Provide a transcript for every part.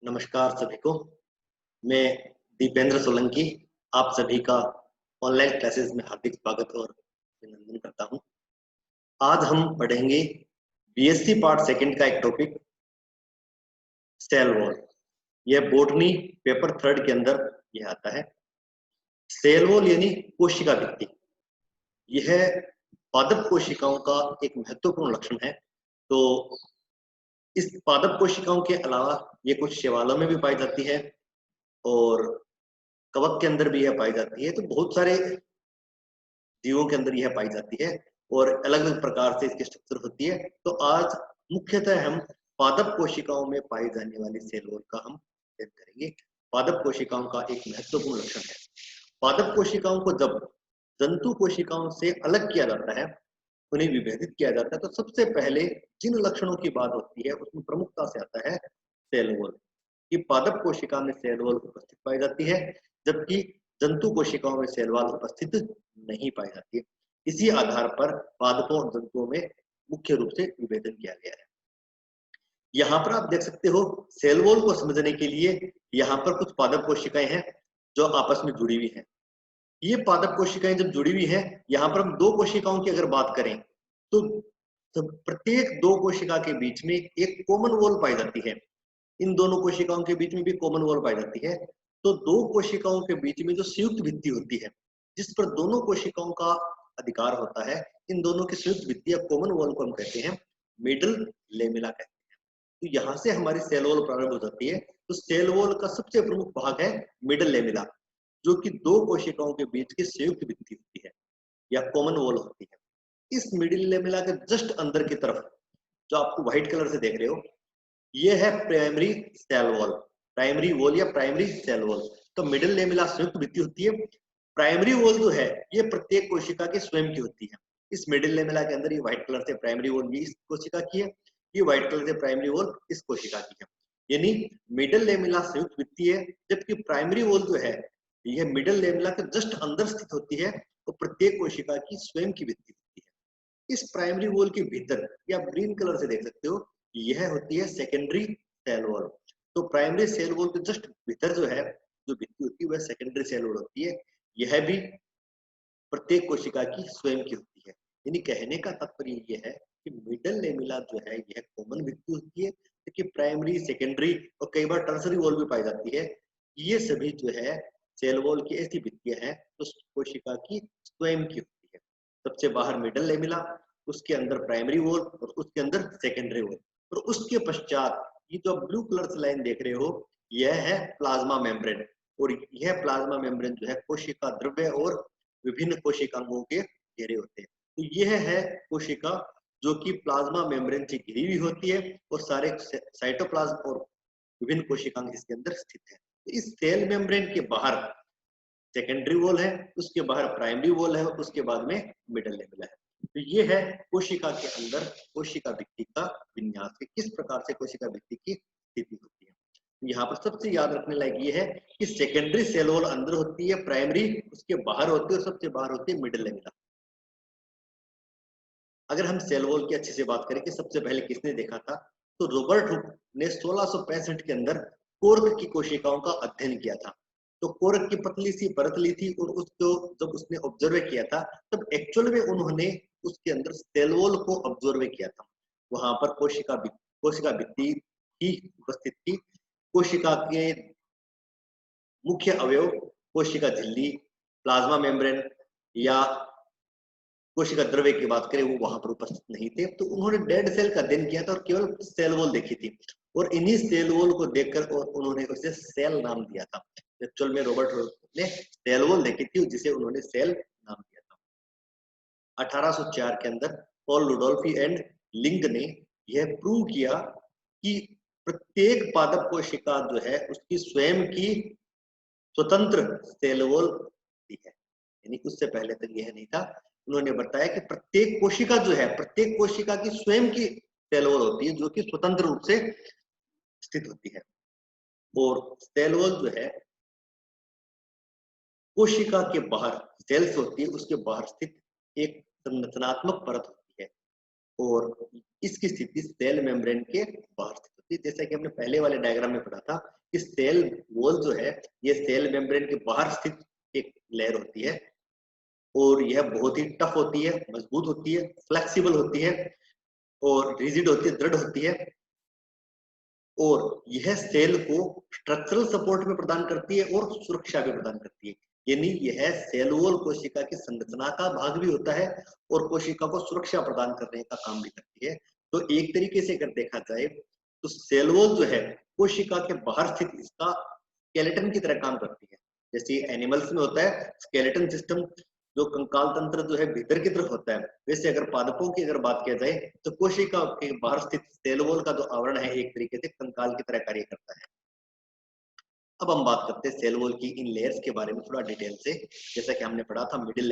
नमस्कार सभी को। मैं दीपेंद्र सोलंकी आप सभी का ऑनलाइन क्लासेस में हार्दिक स्वागत और अभिनंदन करता हूं। आज हम पढ़ेंगे बीएससी पार्ट सेकंड का एक टॉपिक सेल वॉल। यह बोटनी पेपर थर्ड के अंदर यह आता है। सेल वॉल यानी कोशिका भित्ति। यह पादप कोशिकाओं का एक महत्वपूर्ण लक्षण है। तो इस पादप कोशिकाओं के अलावा ये कुछ शैवालों में भी पाई जाती है और कवक के अंदर भी यह पाई जाती है। तो बहुत सारे जीवों के अंदर यह पाई जाती है और अलग अलग प्रकार से इसकी स्ट्रक्चर होती है। तो आज मुख्यतः हम पादप कोशिकाओं में पाई जाने वाली सेल वॉल का हम अध्ययन करेंगे। पादप कोशिकाओं का एक महत्वपूर्ण लक्षण है। पादप कोशिकाओं को जब जंतु कोशिकाओं से अलग किया जाता है, उन्हें विभेदित किया जाता है, तो सबसे पहले जिन लक्षणों की बात होती है उसमें प्रमुखता से आता है सेल वॉल। कि पादप कोशिका में सेल वॉल उपस्थित पाई जाती है, जबकि जंतु कोशिकाओं में सेल वॉल उपस्थित नहीं पाई जाती है। इसी आधार पर पादपों और जंतुओं में मुख्य रूप से विभेदन किया गया है। यहाँ पर आप देख सकते हो सेल वॉल को समझने के लिए यहाँ पर कुछ पादप कोशिकाएं हैं जो आपस में जुड़ी हुई हैं। ये पादप कोशिकाएं जब जुड़ी हुई है, यहाँ पर हम दो कोशिकाओं की अगर बात करें तो प्रत्येक दो कोशिका के बीच में एक कॉमन वॉल पाई जाती है। इन दोनों कोशिकाओं के बीच में भी कॉमन वॉल पाई जाती है। तो दो कोशिकाओं के बीच में जो संयुक्त भित्ति होती है, जिस पर दोनों कोशिकाओं का अधिकार होता है, इन दोनों की संयुक्त भित्ति या कॉमन वॉल को हम कहते हैं मिडल लेमिला कहते हैं। तो यहाँ से हमारी सेल वॉल प्रारंभ हो जाती है। तो सेल वॉल का सबसे प्रमुख भाग है मिडल लेमिला, जो कि दो कोशिकाओं के बीच की संयुक्त भित्ति होती है या कॉमन वॉल होती है। इस मिडिल लेमिला के जस्ट अंदर की तरफ जो आपको व्हाइट कलर से देख रहे हो, ये है primary cell wall. Primary wall या प्राइमरी सेल वॉल। तो मिडिल लेमिला संयुक्त भित्ति होती है। प्राइमरी वॉल जो है ये प्रत्येक कोशिका की स्वयं की होती है। इस मिडिल लेमिला के अंदर ये व्हाइट कलर से प्राइमरी वॉल ये इस कोशिका की है, ये व्हाइट कलर से प्राइमरी वॉल इस कोशिका की है। यानी मिडिल लेमिला संयुक्त भित्ति है, जबकि प्राइमरी वॉल जो है यह मिडिल लेमिला के जस्ट अंदर स्थित होती है और प्रत्येक कोशिका की स्वयं की भित्ति होती है। इस प्राइमरी वॉल के भीतर या ग्रीन कलर से देख सकते हो, यह होती है सेकेंडरी सेल वॉल। तो प्राइमरी सेल वॉल के जस्ट भीतर जो है जो भित्ति होती है वह सेकेंडरी सेल वॉल होती है। यह भी प्रत्येक कोशिका की स्वयं की होती है। यानी कहने का तात्पर्य यह है कि मिडल लेमिला जो है यह कॉमन भित्ति होती है, क्योंकि प्राइमरी सेकेंडरी और कई बार टर्सरी वॉल भी पाई जाती है। ये सभी जो है सेल वॉल की ऐसी भित्तियां हैं जो कोशिका की स्वयं की होती है। सबसे बाहर मिडल लेमिला, उसके अंदर प्राइमरी वॉल और उसके अंदर सेकेंडरी वॉल। और उसके पश्चात ये जो ब्लू कलर से लाइन देख रहे हो, यह है प्लाज्मा मेम्ब्रेन। और यह प्लाज्मा मेम्ब्रेन जो है कोशिका द्रव्य और विभिन्न कोशिकांगों के घेरे होते हैं। तो यह है कोशिका जो कि प्लाज्मा मेम्ब्रेन से घिरी हुई होती है और सारे साइटोप्लाज्म और विभिन्न कोशिकांग इसके अंदर स्थित है। तो इस सेल मेम्ब्रेन के बाहर सेकेंडरी वॉल है, उसके बाहर प्राइमरी वॉल है और उसके बाद में मिडल लेवल है। तो ये है कोशिका के अंदर कोशिका भित्ति का विन्यास, किस प्रकार से कोशिका भित्ति की स्थिति होती है। यहाँ पर सबसे याद रखने लायक ये है कि सेकेंडरी सेल वॉल अंदर होती है, प्राइमरी उसके बाहर होती है और सबसे बाहर होती है मिडल लेवल। अगर हम सेल वॉल की अच्छे से बात करें कि सबसे पहले किसने देखा था, तो रॉबर्ट हुक ने 1665 के अंदर कोर्क की कोशिकाओं का अध्ययन किया था। तो कोर्क की पतली सी परत ली थी और उसको जब उसने ऑब्जर्व किया था तब एक्चुअल में उन्होंने उसके अंदर सेल वॉल को ऑब्जर्व किया था। वहां पर कोशिका भित्ति ही उपस्थित थी। कोशिका के मुख्य अवयव कोशिका झिल्ली, प्लाज्मा मेम्ब्रेन या कोशिका द्रव्य की बात करें वो वहां पर उपस्थित नहीं थे। तो उन्होंने डेड सेल का अध्ययन किया था और केवल सेल वॉल देखी थी और इन्हीं सेल वॉल को देखकर और उन्होंने उसे सेल नाम दिया था। एक्चुअल में रॉबर्ट हुक ने सेल वॉल देखी थी जिसे उन्होंने सेल नाम दिया था। 1804 के अंदर पॉल रुडोल्फी एंड लिंक ने यह प्रूव किया कि प्रत्येक पादप कोशिका जो है उसकी स्वयं की स्वतंत्र सेल वॉल होती है। यानी उससे पहले तक यह नहीं था। उन्होंने बताया कि प्रत्येक कोशिका जो है प्रत्येक कोशिका की स्वयं की सेल वॉल होती है जो कि स्वतंत्र रूप से स्थित होती है। और सेल वॉल जो है कोशिका के बाहर सेल्स होती है, उसके बाहर स्थित एक संरचनात्मक परत होती है और इसकी स्थिति सेल मेम्ब्रेन के बाहर स्थित जैसा कि हमने पहले वाले डायग्राम में पढ़ा था कि सेल वॉल जो है ये सेल मेम्ब्रेन के बाहर स्थित एक लेयर होती है और यह बहुत ही टफ होती है, मजबूत होती है, फ्लेक्सिबल होती है और रिजिड होती है, दृढ़ होती है और यह सेल को स्ट्रक्चरल सपोर्ट में प्रदान करती है और सुरक्षा भी प्रदान करती है। यानी यह सेल वॉल कोशिका की संरचना का भाग भी होता है और कोशिका को सुरक्षा प्रदान करने का काम भी करती है। तो एक तरीके से अगर देखा जाए तो सेल वॉल जो है कोशिका के बाहर स्थित इसका स्केलेटन की तरह काम करती है। जैसे एनिमल्स में होता है स्केलेटन सिस्टम, जो कंकाल तंत्र जो है भीतर की तरफ होता है, वैसे अगर पादपों की अगर बात किया जाए तो कोशिका के बाहर स्थित सेल वॉल का जो आवरण है एक तरीके से कंकाल की तरह कार्य करता है। अब हम बात करते हैं सेल वॉल की इन लेयर्स के बारे में थोड़ा डिटेल से। जैसा कि हमने पढ़ा था मिडिल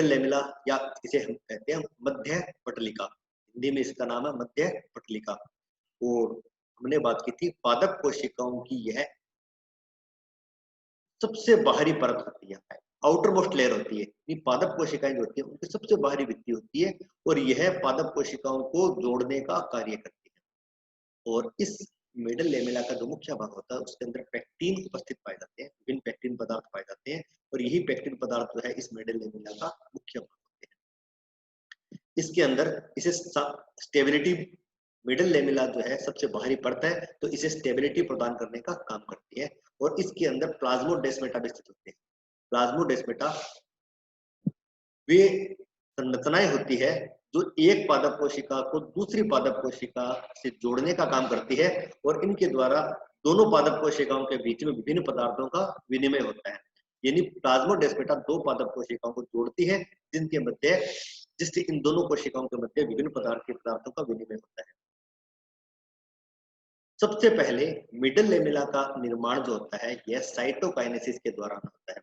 लेमिला या इसे हम कहते हैं मध्य पटलिका, हिंदी में इसका नाम है मध्य पटलिका। और हमने बात की थी पादप कोशिकाओं की यह सबसे बाहरी परत होती है, आउटर मोस्ट लेयर होती है। ये पादप कोशिकाएं जो होती है उनकी सबसे बाहरी भित्ति होती है और यह पादप कोशिकाओं को जोड़ने का कार्य करती है। और इस मिडल लेमेला का जो मुख्य भाग होता है उसके अंदर पेक्टिन उपस्थित पाए जाते हैं, विभिन्न पेक्टिन पदार्थ पाए जाते हैं और यही पेक्टिन पदार्थ जो है इस मिडल लेमेला का मुख्य भाग होते हैं। इसके अंदर इसे स्टेबिलिटी, मिडल लेमिला जो है सबसे बाहरी परत है तो इसे स्टेबिलिटी प्रदान करने का काम करती है और इसके अंदर प्लाज्मोडेस्माटा भी स्थित होते हैं। प्लाज्मोडेस्माटा वे संरचनाएं होती है जो एक पादप कोशिका को दूसरी पादप कोशिका से जोड़ने का काम करती है और इनके द्वारा दोनों पादप कोशिकाओं के बीच में विभिन्न पदार्थों का विनिमय होता है। यानी प्लाज्मोडेस्माटा दो पादप कोशिकाओं को जोड़ती है जिससे इन दोनों कोशिकाओं के मध्य विभिन्न पदार्थों का विनिमय होता है। सबसे पहले मिडल लेमिला का निर्माण जो होता है यह साइटोकाइनेसिस के दौरान होता है।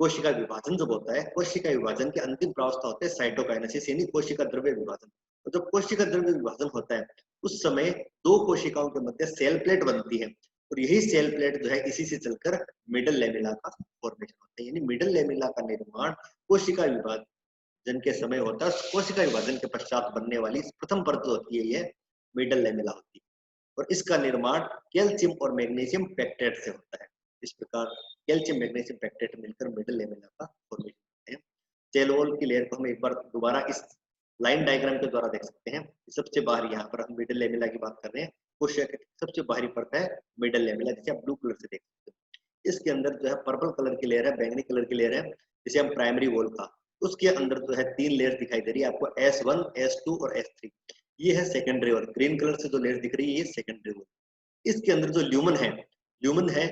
कोशिका विभाजन जब होता है, कोशिका विभाजन के अंतिम प्रावस्था होते हैं साइटोकाइनेसिस यानी कोशिका द्रव्य विभाजन। तो जब कोशिका द्रव्य विभाजन होता है उस समय दो कोशिकाओं के मध्य सेल प्लेट बनती है और यही सेल प्लेट जो है इसी से चलकर मिडल लेमिला का फॉर्मेशन होता है। यानी मिडल लेमिला का निर्माण कोशिका विभाजन के समय होता है। कोशिका विभाजन के पश्चात बनने वाली प्रथम परत जो होती है यह मिडल लेमिला होती है और इसका निर्माण कैल्शियम और मैग्नीशियम पेक्टेट से होता है। इस प्रकार कैल्शियम मैग्नीशियम पेक्टेट मिलकर मिडल लेमिला का फॉर्मेशन करते हैं। सेल वॉल की लेयर को हम एक बार दोबारा इस लाइन डायग्राम के द्वारा देख सकते हैं। सबसे बाहर यहाँ पर हम मिडल लेमिला की बात कर रहे हैं। कोशिका की सबसे बाहरी परत है मिडल लेमिला, जिसे आप ब्लू कलर से देख सकते हैं। इसके अंदर जो है पर्पल कलर की लेयर है, बैंगनी कलर की लेयर है, जिसे हम प्राइमरी वॉल का। उसके अंदर जो है तीन लेयर दिखाई दे रही है आपको, S1, S2 और S3। ये है सेकेंडरी वॉल, ग्रीन कलर से जो लेयर दिख रही है ये सेकेंडरी वॉल। इसके अंदर जो ल्यूमन है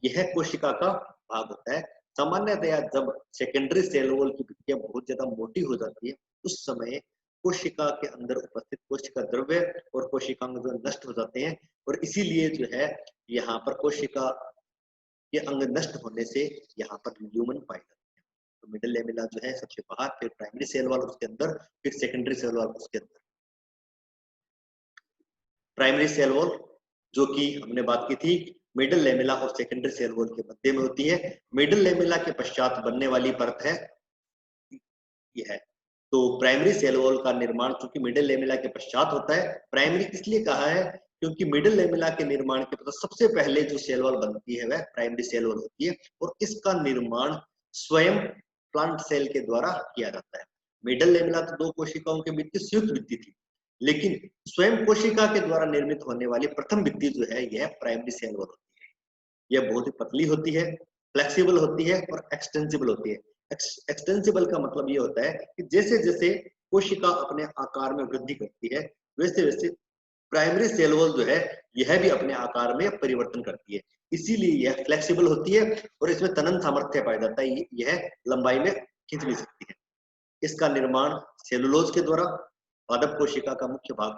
यह कोशिका का भाग होता है। सामान्यतया जब सेकेंडरी सेल वॉल की भित्तियां बहुत ज्यादा मोटी हो जाती है उस समय कोशिका के अंदर उपस्थित कोशिका द्रव्य और कोशिकांग जो नष्ट हो जाते हैं और इसीलिए जो है यहाँ पर कोशिका के अंग नष्ट होने से यहाँ पर ल्यूमन पाए जाते हैं। तो मिडल लेमिला जो है सबसे बाहर, फिर प्राइमरी सेल वॉल उसके अंदर, फिर सेकेंडरी सेल वॉल उसके अंदर। प्राइमरी सेल वॉल जो कि हमने बात की थी मिडल लेमिला और सेकेंडरी सेल वॉल के मध्य में होती है। मिडल लेमिला के पश्चात बनने वाली परत है यह है। तो प्राइमरी सेल वॉल का निर्माण चूंकि मिडल लेमिला के पश्चात होता है, प्राइमरी इसलिए कहा है क्योंकि मिडल लेमिला के निर्माण के पश्चात सबसे पहले जो सेल वॉल बनती है वह प्राइमरी सेल वॉल होती है और इसका निर्माण स्वयं प्लांट सेल के द्वारा किया जाता है। मिडल लेमिला तो दो कोशिकाओं के बीच की संयुक्त भित्ति थी, लेकिन स्वयं कोशिका के द्वारा निर्मित होने वाली प्रथम भित्ति जो है यह प्राइमरी सेल वॉल होती है। यह बहुत ही पतली होती है, फ्लेक्सिबल होती है और एक्सटेंसिबल होती है। एक्सटेंसिबल का मतलब ये होता है कि जैसे जैसे कोशिका अपने आकार में वृद्धि करती है वैसे वैसे प्राइमरी सेल वॉल जो है यह भी अपने आकार में परिवर्तन करती है, इसीलिए यह फ्लेक्सिबल होती है और इसमें तनन सामर्थ्य पाया जाता है। यह लंबाई में खींच भी सकती है। इसका निर्माण सेलुलोज के द्वारा, पादप कोशिका का मुख्य भाग,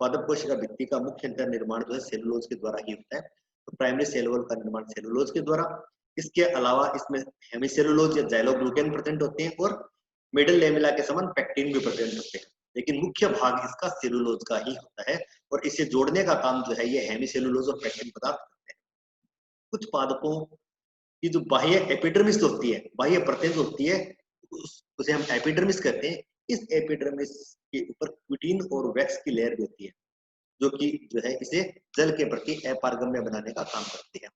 पादप कोशिका भित्ति का मुख्य निर्माण जो है सेलुलोज के द्वारा ही होता है। तो प्राइमरी सेल वॉल का निर्माण सेलुलोज के द्वारा। इसके अलावा इसमें हेमिसेलुलोज या जाइलोग्लूकेन प्रेजेंट होते हैं और मिडल लेमिला के समान पेक्टिन भी प्रेजेंट होते हैं, लेकिन मुख्य भाग इसका सेलुलोज का ही होता है और इसे जोड़ने का काम जो है ये हेमिसेलुलोज और पेक्टिन पदार्थ करते हैं। कुछ पादपों की जो बाह्य एपिडर्मिस होती है, बाह्य परतें जो होती है उसे हम एपिडर्मिस कहते हैं। इस एपिडर्मिस के ऊपर क्विटीन और वैक्स की लेयर भी होती है। जो कि जो है इसे जल के प्रति अपारगम्य बनाने का काम करती है।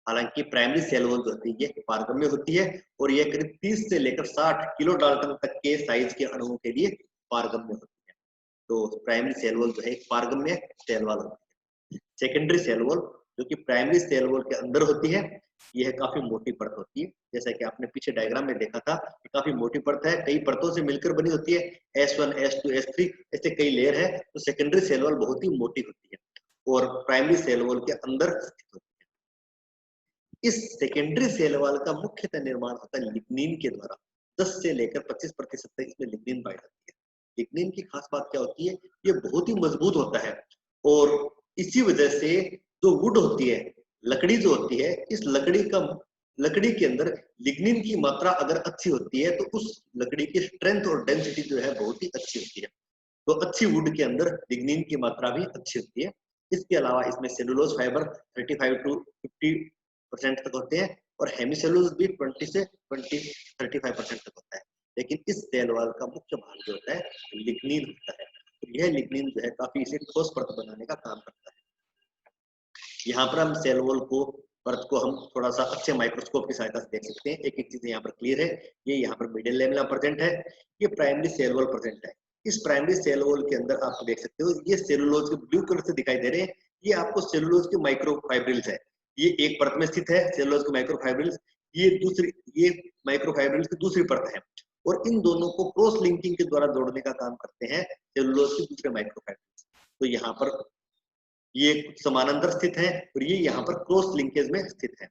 हालांकि प्राइमरी सेल वॉल जो होती है ये पारगम्य होती है और ये करीब 30 से लेकर 60 किलो डाल्टन तक के साइज के अणुओं के लिए पारगम्य होती है। तो प्राइमरी सेल वॉल जो है एक पारगम्य सेल वॉल होती है। सेकेंडरी सेल वॉल जो कि प्राइमरी सेल वॉल के अंदर होती है, यह काफी मोटी परत होती है। जैसा कि आपने पीछे डायग्राम में देखा था, काफी मोटी परत है, कई परतों से मिलकर बनी होती है, S1, S2, S3 ऐसे कई लेयर है। तो सेकेंडरी सेल वॉल बहुत ही मोटी होती है और प्राइमरी सेल वॉल के अंदर स्थित होती है। इस सेकेंडरी सेल वॉल का मुख्यतः निर्माण होता है लिग्निन के द्वारा। 10 से लेकर 25% तक इसमें लिग्निन पाई जाती है। लिग्निन की खास बात क्या होती है, ये बहुत ही मजबूत होता है और इसी वजह से जो वुड होती है, लकड़ी जो होती है, इस लकड़ी के अंदर लिग्निन की मात्रा अगर अच्छी होती है तो उस लकड़ी की स्ट्रेंथ और डेंसिटी जो है बहुत ही अच्छी होती है। तो अच्छी वुड के अंदर लिग्निन की मात्रा भी अच्छी होती है। इसके अलावा इसमें सेलुलोज फाइबर 35 टू 50% तक होते हैं और हेमिसेलुलोज भी 20 से 35% तक होता है। लेकिन इस सेल वॉल का मुख्य भाग जो होता है लिग्निन होता है। तो यह लिग्निन जो है काफी इसे ठोस परत बनाने का काम करता है। यहाँ पर हम सेल वॉल को परत को हम थोड़ा सा अच्छे माइक्रोस्कोप की सहायता से देख सकते हैं। एक एक चीज यहाँ पर क्लियर है। ये यहाँ पर मिडिल लेमेला प्रेजेंट है, ये प्राइमरी सेल वॉल प्रेजेंट है। इस प्राइमरी सेल वॉल के अंदर आप देख सकते हो ये सेलुलोज के ब्लू कलर से दिखाई दे रहे हैं, ये आपको सेलुलोज के माइक्रोफाइब्रिल्स है। ये एक परत में स्थित है सेलुलोज के माइक्रोफाइब्रिल्स, ये माइक्रोफाइब्रिल्स की दूसरी परत है और इन दोनों को क्रॉस लिंकिंग के द्वारा जोड़ने का काम करते हैं सेलुलोज के दूसरे माइक्रोफाइब्रिल्स। तो यहाँ पर ये समानांतर स्थित है और ये यहाँ पर क्रॉस लिंकेज में स्थित है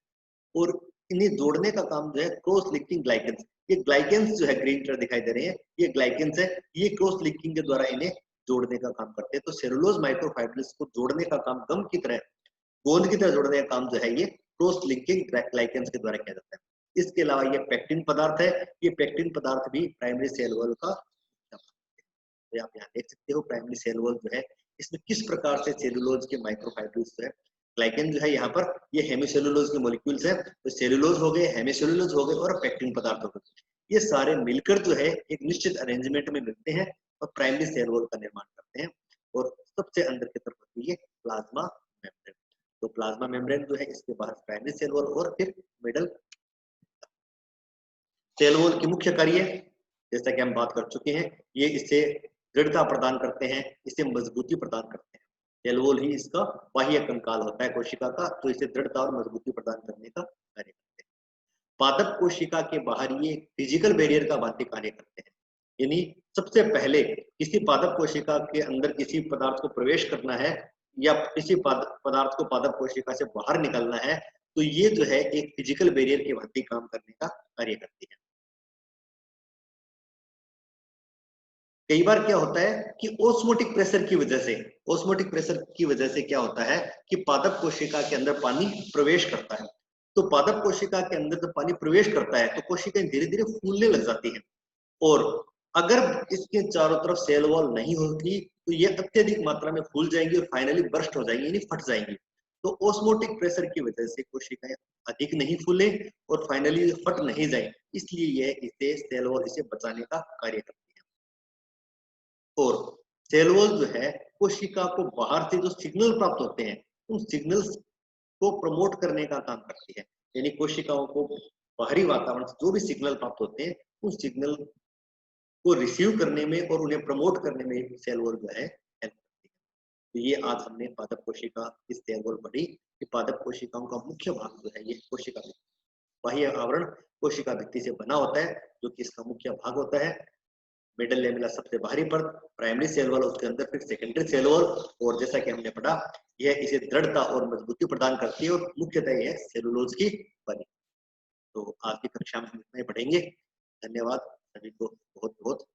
और इन्हें जोड़ने का काम जो है क्रॉस लिंकिंग ग्लाइकेंस, ये ग्लाइकेंस जो है ग्रीन कलर दिखाई दे रहे हैं, ये ग्लाइकेंस है, ये क्रॉस लिंकिंग के द्वारा इन्हें जोड़ने का काम करते हैं। तो सेलुलोज माइक्रोफाइब्रिल्स को जोड़ने का काम गम की तरह, गोंद की तरह जोड़ने का काम जो है ये क्रॉस लिंकिंग ग्लाइकेंस के द्वारा किया जाता है। इसके अलावा ये पेक्टिन पदार्थ है, ये पेक्टिन पदार्थ भी प्राइमरी सेल वॉल का, तो आप यहाँ देख सकते हो प्राइमरी सेल वॉल जो है इसमें किस प्रकार से सेलुलोज के माइक्रोफाइब्रिल्स है। ग्लाइकेन जो है यहाँ पर ये हेमिसेलुलोज के मॉलिक्यूल्स है, तो सेलुलोज हो गए, हेमिसेलुलोज हो गए और पेक्टिन पदार्थ हो गए, ये सारे मिलकर जो है एक निश्चित अरेंजमेंट में मिलते हैं और प्राइमरी सेल वॉल का निर्माण करते हैं। और सबसे अंदर की तरफ होती है प्लाज्मा मेम्ब्रेन। तो प्लाज्मा मेम्ब्रेन जो है इसके बाहर प्राइमरी सेल वॉल और फिर मिडल सेल वॉल की मुख्य कार्य जैसा कि हम बात कर चुके हैं, ये इसे दृढ़ता प्रदान करते हैं, इसे मजबूती प्रदान करते हैं। सेल वॉल ही इसका बाह्य कंकाल होता है कोशिका का, तो इसे दृढ़ता और मजबूती प्रदान करने का कार्य करते हैं। पादप कोशिका के बाहर ये फिजिकल बैरियर का भांति कार्य करते हैं। यानी सबसे पहले किसी पादप कोशिका के अंदर किसी पदार्थ को प्रवेश करना है या किसी पदार्थ को पादप कोशिका से बाहर निकलना है, तो ये जो है एक फिजिकल बैरियर के भांति काम करने का कार्य करती है। कई बार क्या होता है कि ओस्मोटिक प्रेशर की वजह से क्या होता है कि पादप कोशिका के अंदर पानी प्रवेश करता है। तो पादप कोशिका के अंदर जब पानी प्रवेश करता है तो कोशिकाएं धीरे धीरे फूलने लग जाती हैं और अगर इसके चारों तरफ सेल वॉल नहीं होगी तो ये अत्यधिक मात्रा में फूल जाएंगी और फाइनली बर्स्ट हो जाएंगी, यानी फट जाएंगी। तो ओस्मोटिक प्रेशर की वजह से कोशिकाएं अधिक नहीं फूले और फाइनली फट नहीं जाए, इसलिए यह इसे सेल वॉल इसे बचाने का कार्य करती है। और सेल वॉल जो है कोशिका को बाहर से जो सिग्नल प्राप्त होते हैं उन सिग्नल्स को प्रमोट करने का काम करती है। यानी कोशिकाओं को बाहरी वातावरण से जो भी सिग्नल प्राप्त होते हैं उन सिग्नल को रिसीव करने में और उन्हें प्रमोट करने में सेल वॉल जो है हेल्प करती है। तो ये आज हमने पादप कोशिका की सेल वॉल पढ़ी कि पादप कोशिकाओं का मुख्य भाग जो है ये कोशिका भित्ति, बाह्य आवरण कोशिका भित्ति से बना होता है जो कि इसका मुख्य भाग होता है। मिडल लेमेला सबसे बाहरी परत, प्राइमरी सेल वॉल, उसके अंदर फिर सेकेंडरी सेल वॉल, और जैसा कि हमने पढ़ा यह इसे दृढ़ता और मजबूती प्रदान करती है और मुख्यतः यह सेलुलोज की बनी। तो आज की कक्षा में हम इतना ही पढ़ेंगे। धन्यवाद सभी को बहुत बहुत।